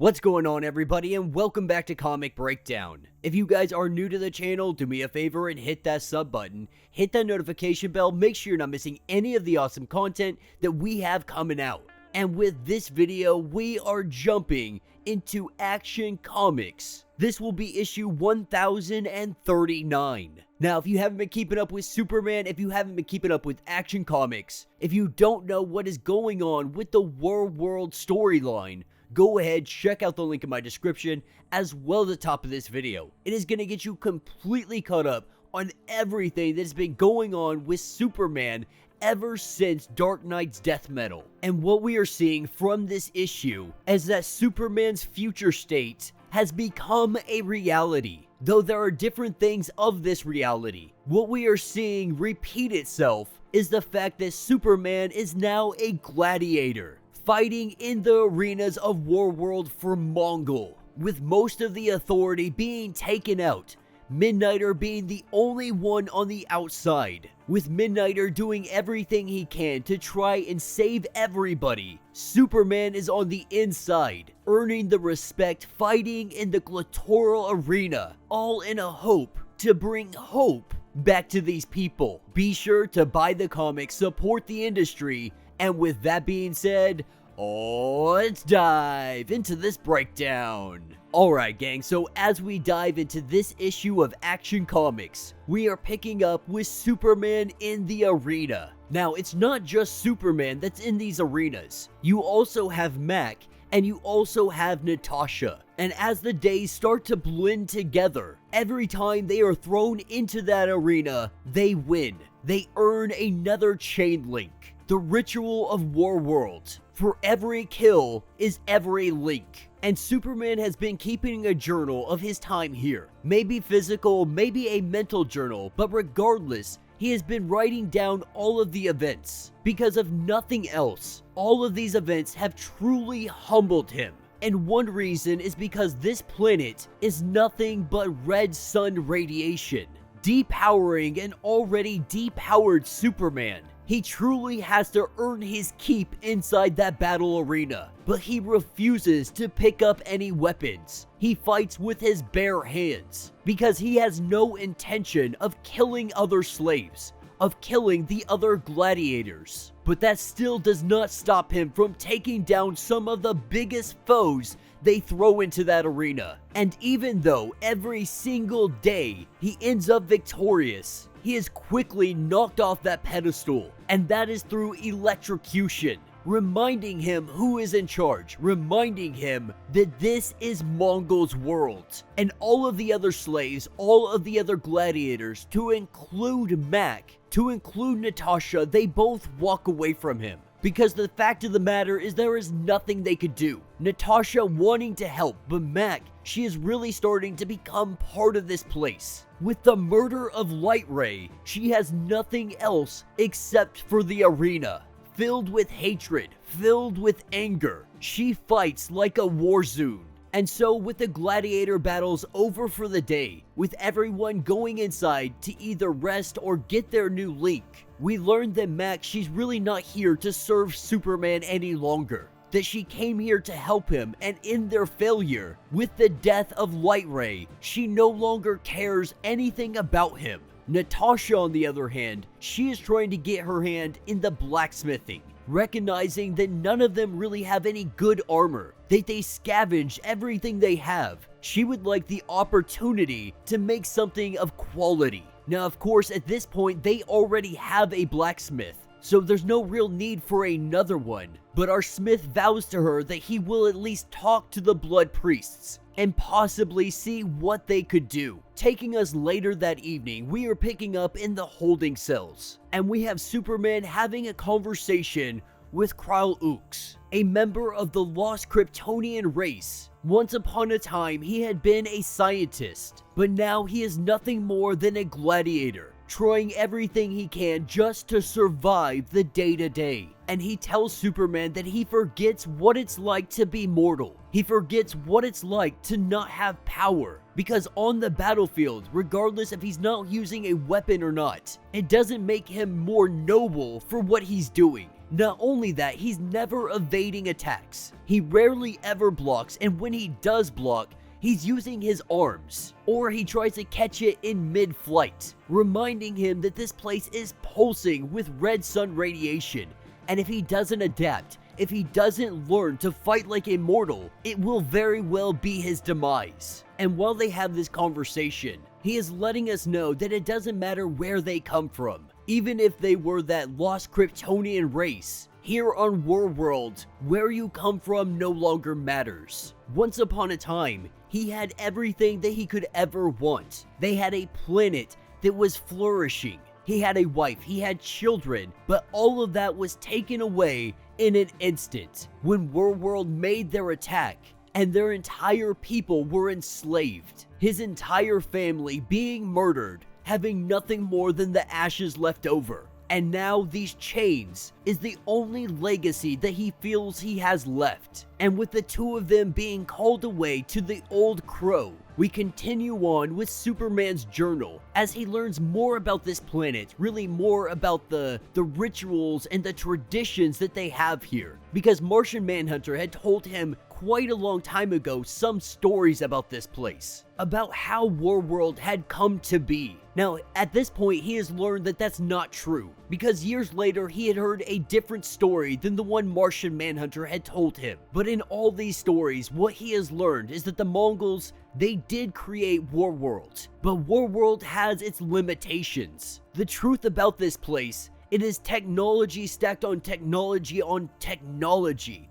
What's going on, everybody, and welcome back to Comic Breakdown. If you guys are new to the channel, do me a favor and hit that sub button, hit that notification bell, make sure you're not missing any of the awesome content that we have coming out. And with this video, we are jumping into Action Comics. This will be issue 1039. Now, if you haven't been keeping up with Superman, if you haven't been keeping up with Action Comics, if you don't know what is going on with the Warworld storyline, go ahead, check out the link in my description, as well as the top of this video. It is going to get you completely caught up on everything that's been going on with Superman ever since Dark Knight's death metal. And what we are seeing from this issue is that Superman's future state has become a reality. Though there are different things of this reality, what we are seeing repeat itself is the fact that Superman is now a gladiator, fighting in the arenas of Warworld for Mongol, with most of the authority being taken out, Midnighter being the only one on the outside. With Midnighter doing everything he can to try and save everybody, Superman is on the inside, earning the respect fighting in the gladiator arena, all in a hope to bring hope back to these people. Be sure to buy the comics, support the industry, and with that being said, let's dive into this breakdown. Alright gang, so as we dive into this issue of Action Comics, we are picking up with Superman in the arena. Now, it's not just Superman that's in these arenas. You also have Mac, and you also have Natasha. And as the days start to blend together, every time they are thrown into that arena, they win. They earn another chain link. The ritual of Warworld. For every kill is every link. And Superman has been keeping a journal of his time here. Maybe physical, maybe a mental journal, but regardless, he has been writing down all of the events. Because of nothing else, all of these events have truly humbled him. And one reason is because this planet is nothing but red sun radiation, depowering an already depowered Superman. He truly has to earn his keep inside that battle arena, but he refuses to pick up any weapons. He fights with his bare hands, because he has no intention of killing other slaves, of killing the other gladiators. But that still does not stop him from taking down some of the biggest foes they throw into that arena. And even though every single day he ends up victorious, he is quickly knocked off that pedestal, and that is through electrocution, reminding him who is in charge, reminding him that this is Mongol's world. And all of the other slaves, all of the other gladiators, to include Mac, to include Natasha, they both walk away from him. Because the fact of the matter is there is nothing they could do. Natasha wanting to help, but Mac, she is really starting to become part of this place. With the murder of Light Ray, she has nothing else except for the arena. Filled with hatred, filled with anger, she fights like a war zone. And so with the gladiator battles over for the day, with everyone going inside to either rest or get their new link, we learned that Mac, she's really not here to serve Superman any longer. That she came here to help him, and in their failure, with the death of Light Ray, she no longer cares anything about him. Natasha, on the other hand, she is trying to get her hand in the blacksmithing, recognizing that none of them really have any good armor, that they scavenge everything they have. She would like the opportunity to make something of quality. Now, of course, at this point, they already have a blacksmith, so there's no real need for another one. But our smith vows to her that he will at least talk to the blood priests and possibly see what they could do. Taking us later that evening, we are picking up in the holding cells, and we have Superman having a conversation with Krypton, a member of the lost Kryptonian race. Once upon a time, he had been a scientist, but now he is nothing more than a gladiator, trying everything he can just to survive the day-to-day. And he tells Superman that he forgets what it's like to be mortal. He forgets what it's like to not have power. Because on the battlefield, regardless if he's not using a weapon or not, it doesn't make him more noble for what he's doing. Not only that, he's never evading attacks. He rarely ever blocks, and when he does block, he's using his arms, or he tries to catch it in mid-flight, reminding him that this place is pulsing with red sun radiation, and if he doesn't adapt, if he doesn't learn to fight like a mortal, it will very well be his demise. And while they have this conversation, he is letting us know that it doesn't matter where they come from, even if they were that lost Kryptonian race. Here on Warworld, where you come from no longer matters. Once upon a time, he had everything that he could ever want. They had a planet that was flourishing. He had a wife, he had children, but all of that was taken away in an instant when Warworld made their attack, and their entire people were enslaved. His entire family being murdered, having nothing more than the ashes left over. And now these chains is the only legacy that he feels he has left. And with the two of them being called away to the Old Crow, we continue on with Superman's journal as he learns more about this planet, really more about the rituals and the traditions that they have here. Because Martian Manhunter had told him quite a long time ago some stories about this place, about how Warworld had come to be. Now, at this point, he has learned that that's not true, because years later, he had heard a different story than the one Martian Manhunter had told him. But in all these stories, what he has learned is that the Mongols, they did create Warworld, but Warworld has its limitations. The truth about this place, it is technology stacked on technology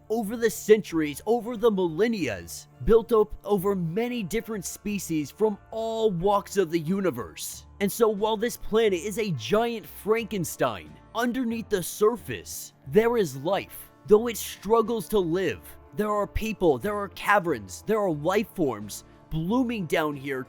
over the centuries, over the millennias, built up over many different species from all walks of the universe. And so while this planet is a giant Frankenstein, underneath the surface, there is life. Though it struggles to live, there are people, there are caverns, there are life forms blooming down here,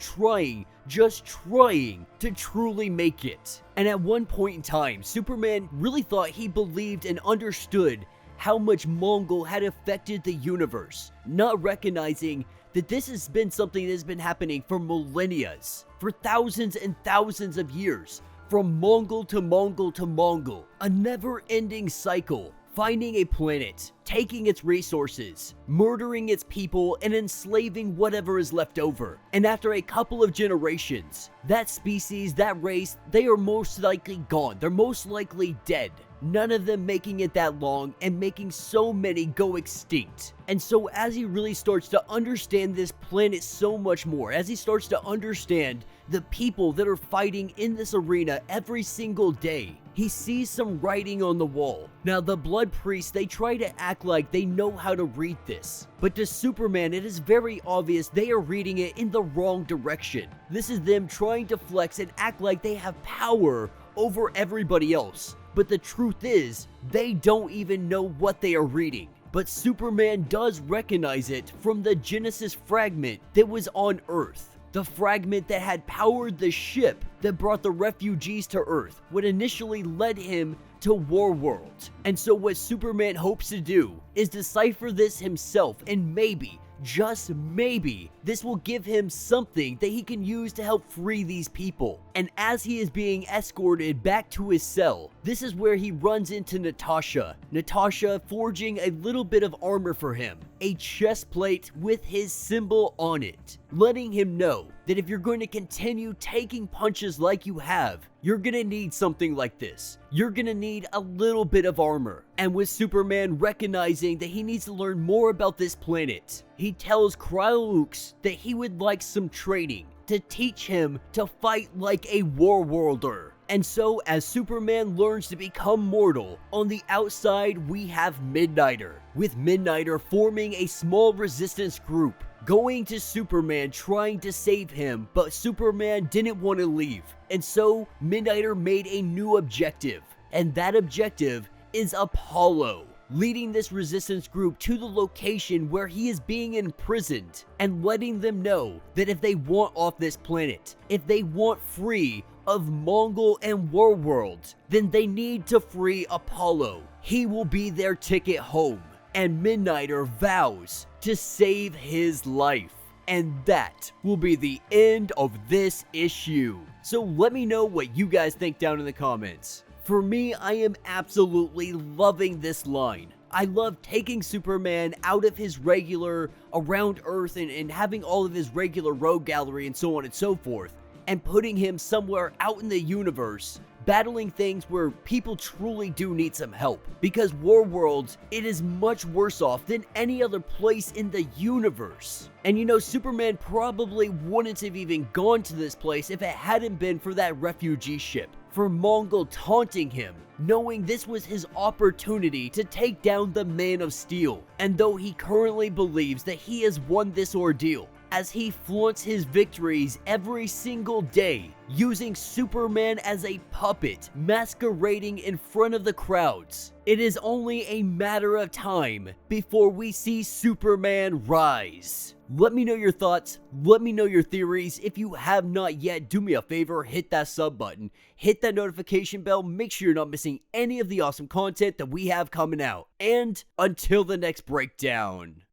just trying to truly make it. And at one point in time, Superman really thought he believed and understood how much Mongol had affected the universe, not recognizing that this has been something that has been happening for millennia, for thousands and thousands of years, from Mongol to Mongol to Mongol, a never-ending cycle. Finding a planet, taking its resources, murdering its people, and enslaving whatever is left over. And after a couple of generations, that species, that race, they are most likely gone. They're most likely dead. None of them making it that long and making so many go extinct. And so as he really starts to understand this planet so much more, as he starts to understand the people that are fighting in this arena every single day, he sees some writing on the wall. Now the blood priests, they try to act like they know how to read this, but to Superman it is very obvious they are reading it in the wrong direction. This is them trying to flex and act like they have power over everybody else, but the truth is they don't even know what they are reading. But Superman does recognize it from the Genesis fragment that was on Earth. The fragment that had powered the ship that brought the refugees to Earth, what initially led him to Warworld. And so what Superman hopes to do is decipher this himself, and maybe, just maybe, this will give him something that he can use to help free these people. And as he is being escorted back to his cell, this is where he runs into Natasha. Natasha forging a little bit of armor for him, a chest plate with his symbol on it, letting him know that if you're going to continue taking punches like you have, you're gonna need something like this. You're gonna need a little bit of armor. And with Superman recognizing that he needs to learn more about this planet, he tells Kryolux that he would like some training to teach him to fight like a Warworlder. And so as Superman learns to become mortal, on the outside we have Midnighter, with Midnighter forming a small resistance group, going to Superman trying to save him, but Superman didn't want to leave. And so Midnighter made a new objective, and that objective is Apollo, leading this resistance group to the location where he is being imprisoned, and letting them know that if they want off this planet, if they want free of Mongol and Warworld, then they need to free Apollo. He will be their ticket home. And Midnighter vows to save his life. And that will be the end of this issue. So let me know what you guys think down in the comments. For me, I am absolutely loving this line. I love taking Superman out of his regular around Earth and having all of his regular rogue gallery and so on and so forth, and putting him somewhere out in the universe, battling things where people truly do need some help. Because Warworld, it is much worse off than any other place in the universe. And you know, Superman probably wouldn't have even gone to this place if it hadn't been for that refugee ship. For Mongol taunting him, knowing this was his opportunity to take down the Man of Steel. And though he currently believes that he has won this ordeal, as he flaunts his victories every single day, using Superman as a puppet, masquerading in front of the crowds. It is only a matter of time before we see Superman rise. Let me know your thoughts, let me know your theories. If you have not yet, do me a favor, hit that sub button, hit that notification bell, make sure you're not missing any of the awesome content that we have coming out. And until the next breakdown.